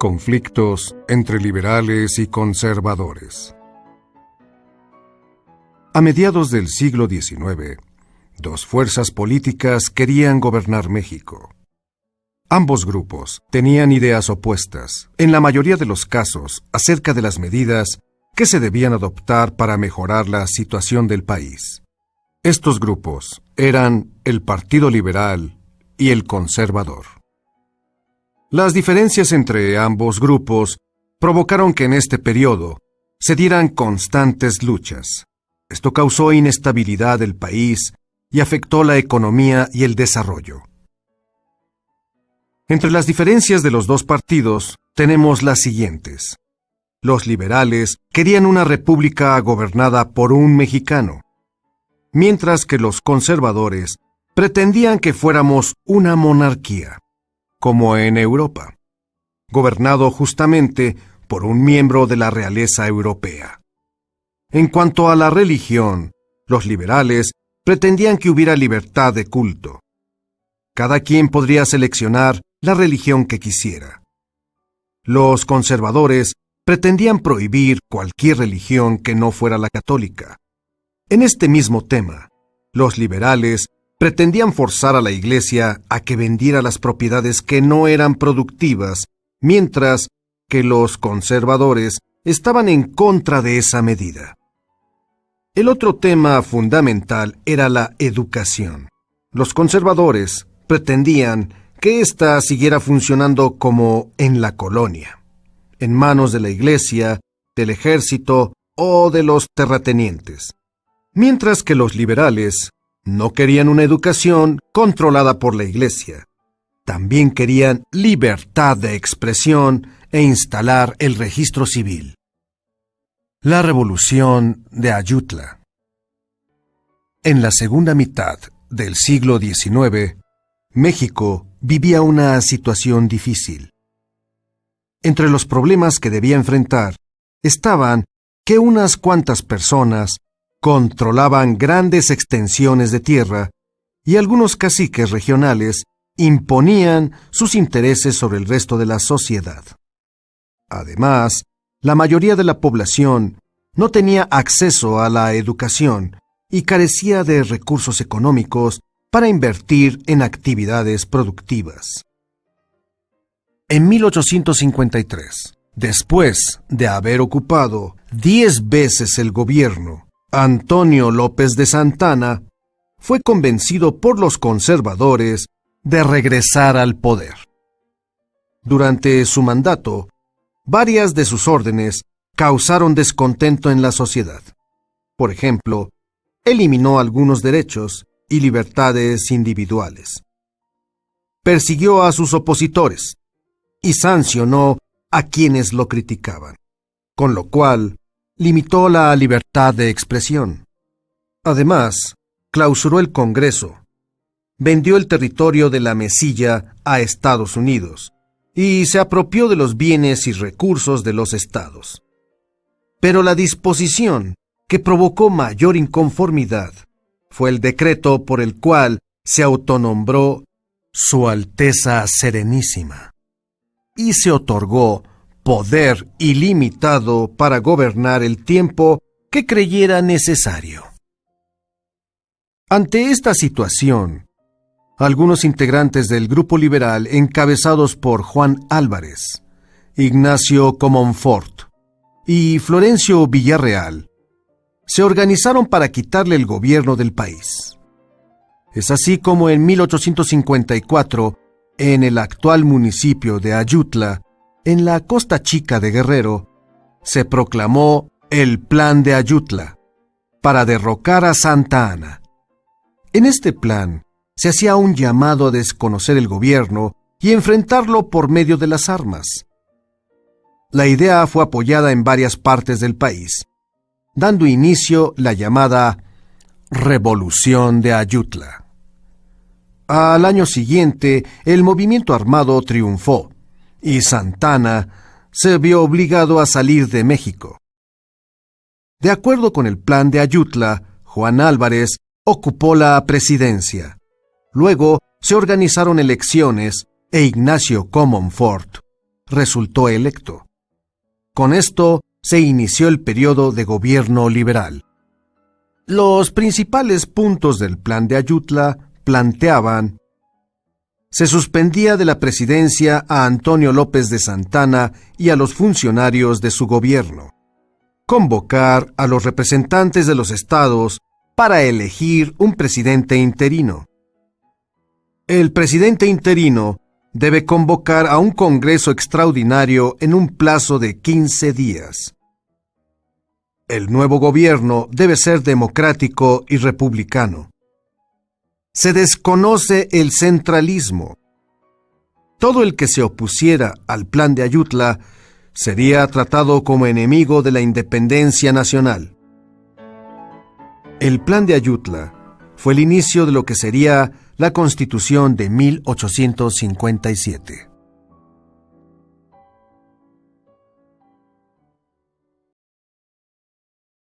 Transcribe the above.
Conflictos entre liberales y conservadores. A mediados del siglo XIX, dos fuerzas políticas querían gobernar México. Ambos grupos tenían ideas opuestas, en la mayoría de los casos, acerca de las medidas que se debían adoptar para mejorar la situación del país. Estos grupos eran el Partido Liberal y el Conservador. Las diferencias entre ambos grupos provocaron que en este periodo se dieran constantes luchas. Esto causó inestabilidad del país y afectó la economía y el desarrollo. Entre las diferencias de los dos partidos tenemos las siguientes. Los liberales querían una república gobernada por un mexicano, mientras que los conservadores pretendían que fuéramos una monarquía, como en Europa, gobernado justamente por un miembro de la realeza europea. En cuanto a la religión, los liberales pretendían que hubiera libertad de culto. Cada quien podría seleccionar la religión que quisiera. Los conservadores pretendían prohibir cualquier religión que no fuera la católica. En este mismo tema, los liberales pretendían forzar a la Iglesia a que vendiera las propiedades que no eran productivas, mientras que los conservadores estaban en contra de esa medida. El otro tema fundamental era la educación. Los conservadores pretendían que ésta siguiera funcionando como en la colonia, en manos de la Iglesia, del ejército o de los terratenientes, mientras que los liberales no querían una educación controlada por la Iglesia. También querían libertad de expresión e instalar el registro civil. La Revolución de Ayutla. En la segunda mitad del siglo XIX, México vivía una situación difícil. Entre los problemas que debía enfrentar estaban que unas cuantas personas controlaban grandes extensiones de tierra y algunos caciques regionales imponían sus intereses sobre el resto de la sociedad. Además, la mayoría de la población no tenía acceso a la educación y carecía de recursos económicos para invertir en actividades productivas. En 1853, después de haber ocupado 10 veces el gobierno, Antonio López de Santana fue convencido por los conservadores de regresar al poder. Durante su mandato, varias de sus órdenes causaron descontento en la sociedad. Por ejemplo, eliminó algunos derechos y libertades individuales. Persiguió a sus opositores y sancionó a quienes lo criticaban, con lo cual limitó la libertad de expresión. Además, clausuró el Congreso, vendió el territorio de la Mesilla a Estados Unidos y se apropió de los bienes y recursos de los estados. Pero la disposición que provocó mayor inconformidad fue el decreto por el cual se autonombró Su Alteza Serenísima y se otorgó poder ilimitado para gobernar el tiempo que creyera necesario. Ante esta situación, algunos integrantes del grupo liberal encabezados por Juan Álvarez, Ignacio Comonfort y Florencio Villarreal se organizaron para quitarle el gobierno del país. Es así como en 1854, en el actual municipio de Ayutla, en la Costa Chica de Guerrero, se proclamó el Plan de Ayutla para derrocar a Santa Anna. En este plan se hacía un llamado a desconocer el gobierno y enfrentarlo por medio de las armas. La idea fue apoyada en varias partes del país, dando inicio la llamada Revolución de Ayutla. Al año siguiente, el movimiento armado triunfó y Santa Anna se vio obligado a salir de México. De acuerdo con el Plan de Ayutla, Juan Álvarez ocupó la presidencia. Luego se organizaron elecciones e Ignacio Comonfort resultó electo. Con esto se inició el periodo de gobierno liberal. Los principales puntos del Plan de Ayutla planteaban: se suspendía de la presidencia a Antonio López de Santana y a los funcionarios de su gobierno. Convocar a los representantes de los estados para elegir un presidente interino. El presidente interino debe convocar a un congreso extraordinario en un plazo de 15 días. El nuevo gobierno debe ser democrático y republicano. Se desconoce el centralismo. Todo el que se opusiera al Plan de Ayutla sería tratado como enemigo de la independencia nacional. El Plan de Ayutla fue el inicio de lo que sería la Constitución de 1857.